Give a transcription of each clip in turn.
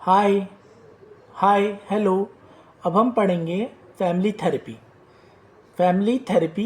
हाय hi hello. अब हम पढ़ेंगे family therapy. Family therapy,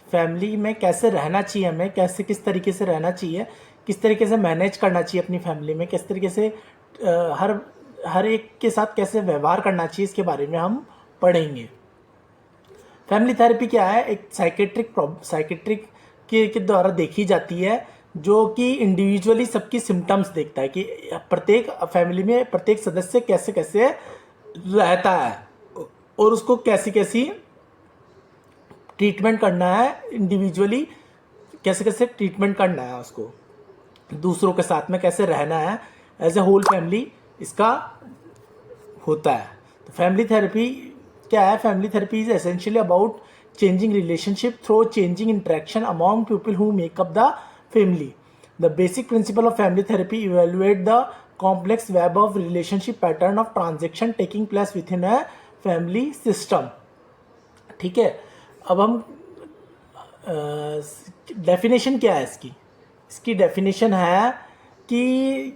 family में कैसे रहना चाहिए, हमें कैसे किस तरीके से रहना चाहिए, किस तरीके से मैनेज करना चाहिए अपनी फैमिली में, किस तरीके से हर हर एक के साथ कैसे व्यवहार करना चाहिए, इसके बारे में हम पढ़ेंगे। फैमिली थेरेपी क्या है? एक साइकेट्रिक के द्वारा देखी जाती है, जो कि इंडिविजुअली सबकी सिम्टम्स देखता है कि प्रत्येक फैमिली में प्रत्येक सदस्य कैसे कैसे रहता है और उसको कैसी कैसी ट्रीटमेंट करना है, इंडिविजुअली कैसे कैसे ट्रीटमेंट करना है उसको, दूसरों के साथ में कैसे रहना है, एज ए होल फैमिली इसका होता है। तो फैमिली थेरेपी क्या है? Family therapy is essentially about changing relationship through changing interaction among people who make up the family. The basic principle of family therapy evaluate the complex web of relationship pattern of transaction taking place within a family system. ठीक है, अब हम definition क्या है इसकी? इसकी definition है कि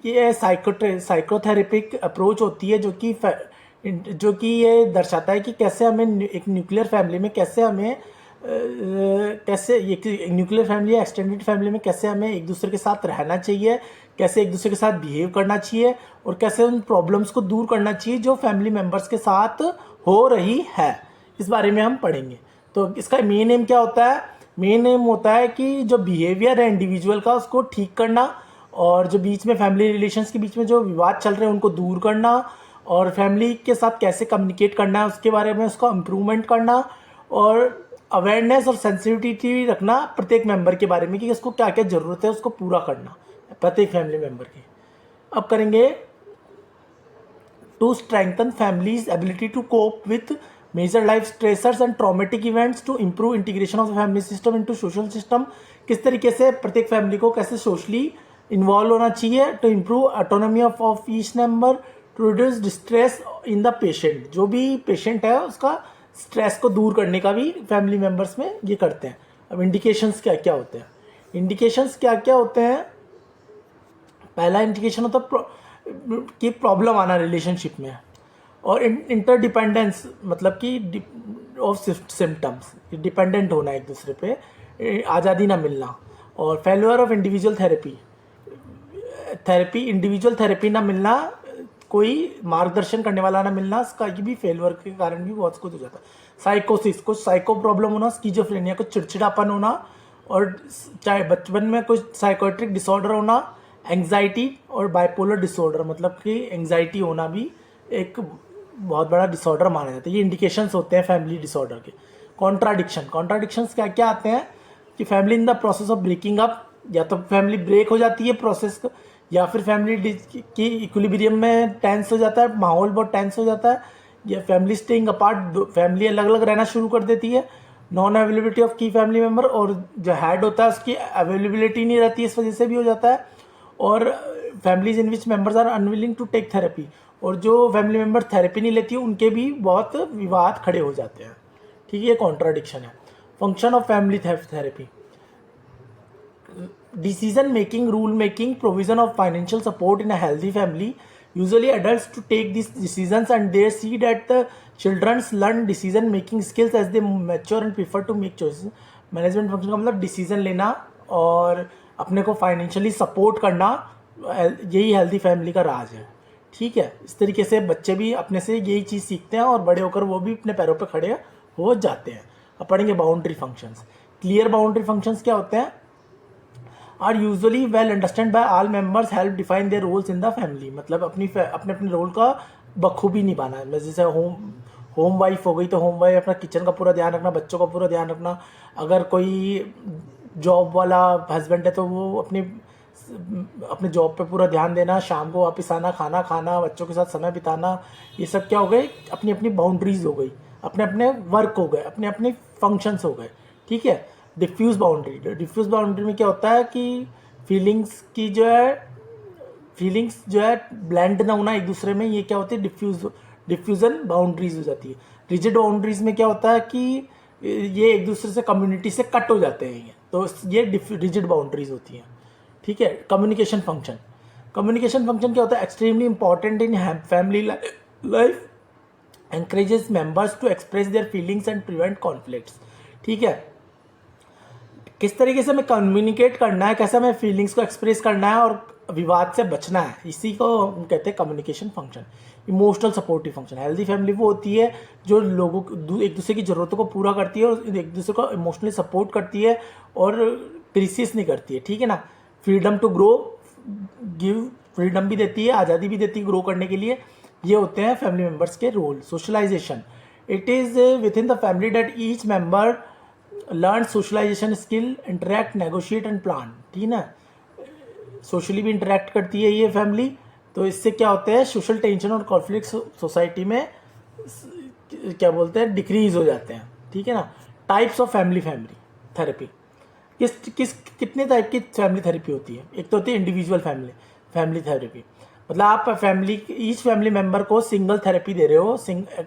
ये साइकोथेरेपिक अप्रोच होती है जो कि ये दर्शाता है कि कैसे हमें एक न्यूक्लियर फैमिली में कैसे हमें कैसे ये न्यूक्लियर फैमिली या एक्सटेंडेड फैमिली में कैसे हमें एक दूसरे के साथ रहना चाहिए, कैसे एक दूसरे के साथ बिहेव करना चाहिए और कैसे उन प्रॉब्लम्स को दूर करना चाहिए जो फैमिली मेम्बर्स के साथ हो रही है। इस बारे में हम पढ़ेंगे। तो इसका मेन एम क्या होता है? मेन एम होता है कि जो बिहेवियर है इंडिविजुअल का उसको ठीक करना, और जो बीच में फैमिली रिलेशंस के बीच में जो विवाद चल रहे हैं उनको दूर करना, और फैमिली के साथ कैसे कम्युनिकेट करना है उसके बारे में उसको इम्प्रूवमेंट करना, और अवेयरनेस और सेंसिटिविटी रखना प्रत्येक मेंबर के बारे में कि उसको क्या क्या ज़रूरत है उसको पूरा करना प्रत्येक फैमिली मेंबर की। अब करेंगे to strengthen families' ability to cope with major life stressors and traumatic events, to improve integration of the family system into social system। किस तरीके से प्रत्येक फैमिली को कैसे सोशली इन्वॉल्व होना चाहिए, to improve autonomy of each member, to reduce distress in the patient. जो भी पेशेंट है उसका स्ट्रेस को दूर करने का भी फैमिली मेंबर्स में ये करते हैं। अब इंडिकेशंस क्या क्या होते हैं? इंडिकेशंस क्या क्या होते हैं? पहला इंडिकेशन होता है कि प्रॉब्लम आना रिलेशनशिप में, और इंटरडिपेंडेंस मतलब कि ऑफ सिम्टम्स, डिपेंडेंट होना एक दूसरे पे, आज़ादी ना मिलना, और failure of individual therapy individual therapy ना मिलना, कोई मार्गदर्शन करने वाला ना मिलना, इसका भी फेल्योर के कारण भी बहुत कुछ हो जाता है। साइकोसिस, कुछ साइको प्रॉब्लम होना, स्किज़ोफ्रेनिया कुछ चिड़चिड़ापन होना, और चाहे बचपन में कुछ साइकोट्रिक डिसऑर्डर होना, एंग्जाइटी और बाइपोलर डिसऑर्डर मतलब कि एंग्जाइटी होना भी एक बहुत बड़ा डिसऑर्डर माना जाता है। ये इंडिकेशंस होते हैं फैमिली डिसऑर्डर के। कॉन्ट्राडिक्शंस क्या क्या आते हैं कि family in the process of breaking up, या तो फैमिली ब्रेक हो जाती है प्रोसेस, या फिर फैमिली की इक्विलिब्रियम में टेंस हो जाता है, माहौल बहुत टेंस हो जाता है, या फैमिली स्टेइंग अपार्ट, फैमिली अलग अलग रहना शुरू कर देती है। नॉन अवेलेबिलिटी ऑफ की फैमिली मेम्बर, और जो हेड होता है उसकी अवेलेबिलिटी नहीं रहती, इस वजह से भी हो जाता है। और families in which members are unwilling to take therapy, और जो फैमिली मेम्बर थेरेपी नहीं लेती है उनके भी बहुत विवाद खड़े हो जाते हैं। ठीक है, ये कॉन्ट्राडिक्शन है। Function of family therapy: decision making, rule making, provision of financial support in a healthy family. Usually adults to take these decisions and they see that the children's learn decision making skills as they mature and prefer to make choices। Management function का मतलब decision लेना और अपने को financially support करना, यही healthy family का राज है। ठीक है, इस तरीके से बच्चे भी अपने से यही चीज़ सीखते हैं और बड़े होकर वो भी अपने पैरों पर खड़े हो जाते हैं। अब पढ़ेंगे boundary functions. Clear boundary functions क्या होते हैं? Are usually well understand by all members, help define their roles in the family. मतलब अपने अपने रोल का बखूबी निभाना है। जैसे होम वाइफ हो गई तो होम वाइफ अपना किचन का पूरा ध्यान रखना, बच्चों का पूरा ध्यान रखना। अगर कोई जॉब वाला हस्बैंड है तो वो अपने जॉब पे पूरा ध्यान देना, शाम को वापस आना, खाना खाना, बच्चों के साथ समय बिताना। ये सब क्या हो गए? अपनी अपनी बाउंड्रीज हो गई, अपने अपने वर्क हो गए, अपने अपने फंक्शंस हो गए। ठीक है। डिफ्यूज बाउंड्री में क्या होता है कि फीलिंग्स जो है ब्लेंड ना होना एक दूसरे में, ये क्या होती है? डिफ्यूजन बाउंड्रीज हो जाती है। रिजिड बाउंड्रीज में क्या होता है कि ये एक दूसरे से कम्युनिटी से कट हो जाते हैं, तो ये रिजिड बाउंड्रीज होती हैं। ठीक है। कम्युनिकेशन कम्युनिकेशन फंक्शन क्या होता है? Extremely important in family life, encourages members to express their feelings and prevent conflicts. ठीक है, किस तरीके से हमें कम्युनिकेट करना है, कैसे हमें फीलिंग्स को एक्सप्रेस करना है और विवाद से बचना है, इसी को हम कहते हैं communication function. Emotional supportive function. Healthy family वो होती है जो लोगों एक दूसरे की ज़रूरतों को पूरा करती है और एक दूसरे को इमोशनली सपोर्ट करती है और क्रिसिस नहीं करती है. ठीक है ना. Freedom to grow, give freedom भी देती है, आज़ादी भी देती है ग्रो करने के लिए. ये होते हैं फैमिली मेम्बर्स के role. Socialization. It is within the family that each member learn socialization skill, interact, negotiate and plan. ठीक है ना. सोशली भी इंटरेक्ट करती है ये फैमिली, तो इससे क्या होता है, सोशल टेंशन और कॉन्फ्लिक्ट सोसाइटी में क्या बोलते हैं, डिक्रीज हो जाते हैं. ठीक है ना. Types of family therapy. कितने टाइप की फैमिली थेरेपी होती है? एक तो होती है इंडिविजुअल फैमिली थेरेपी. मतलब आप ईच फैमिली मेंबर को सिंगल थेरेपी दे रहे हो,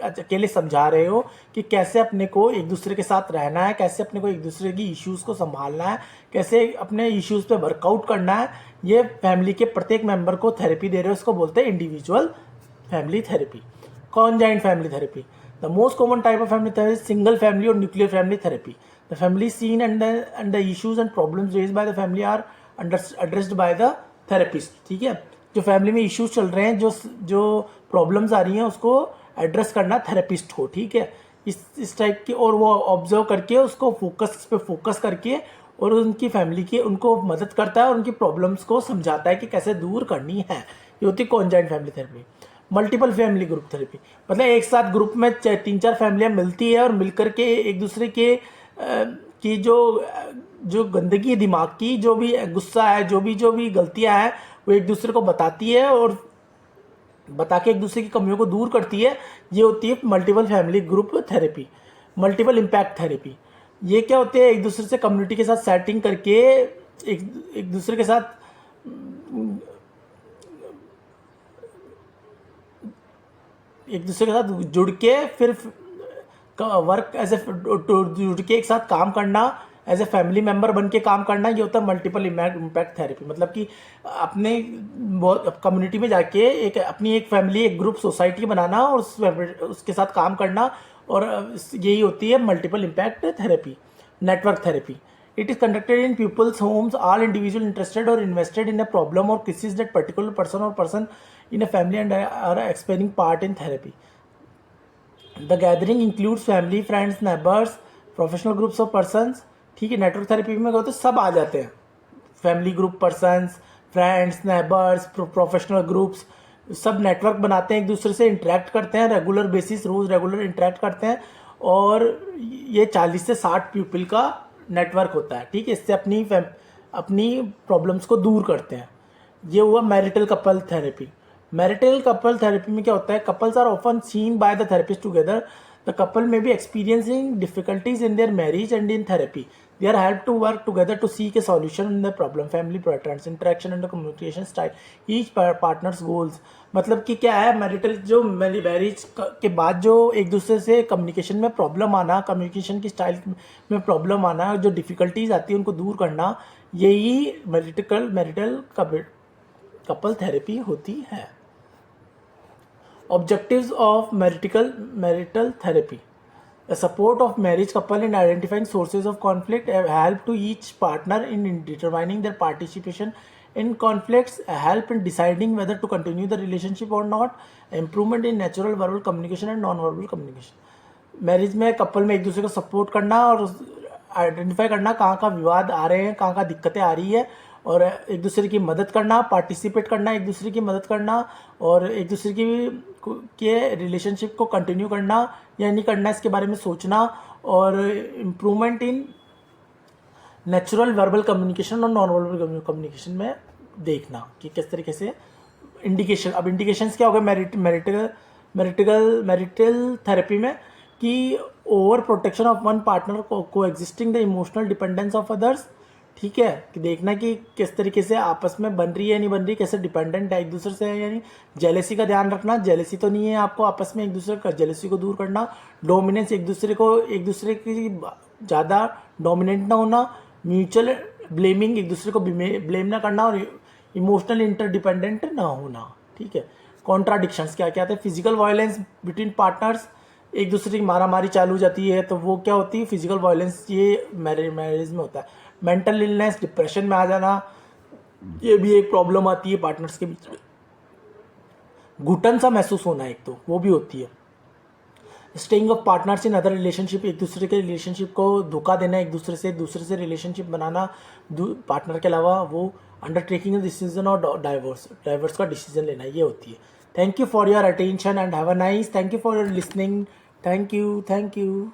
अकेले समझा रहे हो कि कैसे अपने को एक दूसरे के साथ रहना है, कैसे अपने को एक दूसरे की इश्यूज़ को संभालना है, कैसे अपने इश्यूज़ पे वर्कआउट करना है. ये फैमिली के प्रत्येक मेंबर को थेरेपी दे रहे हो, उसको बोलते हैं individual family therapy. Conjoint family therapy. The most common type of family therapy single family और nuclear family therapy. The family seen and the issues and problems raised by the family are addressed by the therapist. ठीक है. जो family में issues चल रहे हैं, जो problems आ रही हैं, उसको एड्रेस करना थेरेपिस्ट को. ठीक है. इस टाइप की, और वो ऑब्जर्व करके उसको फोकस करके और उनकी फैमिली की उनको मदद करता है और उनकी प्रॉब्लम्स को समझाता है कि कैसे दूर करनी है. ये होती है conjoint family therapy. Multiple family group therapy. मतलब एक साथ ग्रुप में 3-4 फैमिलियाँ मिलती है और मिलकर के एक दूसरे के की जो गंदगी है दिमाग की, जो भी गुस्सा है, जो भी गलतियाँ हैं, वो एक दूसरे को बताती है और बता के एक दूसरे की कमियों को दूर करती है. ये होती है multiple family group therapy. Multiple impact therapy. ये क्या होते हैं, एक दूसरे से कम्युनिटी के साथ सेटिंग करके एक दूसरे के साथ जुड़ के फिर वर्क जुड़ के एक साथ काम करना, एज ए फैमिली मेम्बर बन के काम करना. ये होता है मल्टीपल इम्पैक्ट थेरेपी. मतलब कि अपने कम्युनिटी में जाके अपनी एक फैमिली, एक ग्रुप, सोसाइटी बनाना और उसके साथ काम करना, और यही होती है multiple impact therapy. Network therapy. It is conducted in people's homes. All individual interested और इन्वेस्टेड इन अ प्रॉब्लम और crisis that particular person in a family and are experiencing part in therapy. The gathering includes family, friends, neighbours, professional groups of persons. ठीक है. Network therapy में कहते सब आ जाते हैं. Family group, persons, friends, neighbours, professional groups, सब network बनाते हैं, एक दूसरे से इंटरेक्ट करते हैं रेगुलर बेसिस, रोज़ रेगुलर इंटरेक्ट करते हैं. और ये 40 से 60 पीपल का नेटवर्क होता है. ठीक है. इससे अपनी प्रॉब्लम्स को दूर करते हैं. ये हुआ marital couple therapy. Marital couple therapy में क्या होता है, couples are often seen by the therapist together. The couple may be experiencing difficulties in their marriage and in therapy. They are helped to work together to seek a solution in the problem. Family patterns, interaction and communication style, each partner's goals. मतलब कि क्या है, marriage के बाद जो एक दूसरे से कम्युनिकेशन में प्रॉब्लम आना, कम्युनिकेशन की स्टाइल में प्रॉब्लम आना, जो डिफ़िकल्टीज आती है उनको दूर करना, यही मैरिटल कपल थेरेपी होती है. Objectives of marital therapy. The support of marriage couple in identifying sources of conflict, help to each partner in determining their participation in conflicts, help in deciding whether to continue the relationship or not, improvement in natural verbal communication and non-verbal communication. Marriage में couple में एक दूसरे को support करना और identify करना कहाँ का विवाद आ रहे हैं, कहाँ दिक्कतें आ रही है, और एक दूसरे की मदद करना, पार्टिसिपेट करना, एक दूसरे की मदद करना, और एक दूसरे के रिलेशनशिप को कंटिन्यू करना या नहीं करना, इसके बारे में सोचना, और improvement in natural verbal communication और नॉन वर्बल कम्युनिकेशन में देखना कि किस तरीके से इंडिकेशन. अब इंडिकेशंस क्या हो गए मैरिटल थेरेपी में, कि over protection of one partner को existing the emotional dependence of others. ठीक है. कि देखना कि किस तरीके से आपस में बन रही है, नहीं बन रही, कैसे डिपेंडेंट है एक दूसरे से, यानी जेलेसी का ध्यान रखना, जेलेसी तो नहीं है आपको आपस में, एक दूसरे का जेलेसी को दूर करना. डोमिनेंस, एक दूसरे की ज़्यादा डोमिनेंट ना होना. म्यूचुअल ब्लेमिंग, एक दूसरे को ब्लेम ना करना, और इमोशनल इंटरडिपेंडेंट ना होना, ठीक है। कॉन्ट्राडिक्शंस क्या क्या आते हैं, फिजिकल वायलेंस बिटवीन पार्टनर्स, एक दूसरे की मारामारी चालू हो जाती है तो वो क्या होती है, फिजिकल वायलेंस, ये मैरिज में होता है। मेंटल इलनेस, डिप्रेशन में आ जाना, ये भी एक प्रॉब्लम आती है पार्टनर्स के बीच में। घुटन सा महसूस होना एक तो वो भी होती है। Staying of partners in other relationship, एक दूसरे के रिलेशनशिप को धोखा देना, एक दूसरे से रिलेशनशिप बनाना पार्टनर के अलावा, वो अंडरटेकिंग डिसीजन और डाइवर्स का डिसीजन लेना, ये होती है। Thank you for your attention and have a nice, thank you for your listening, thank you.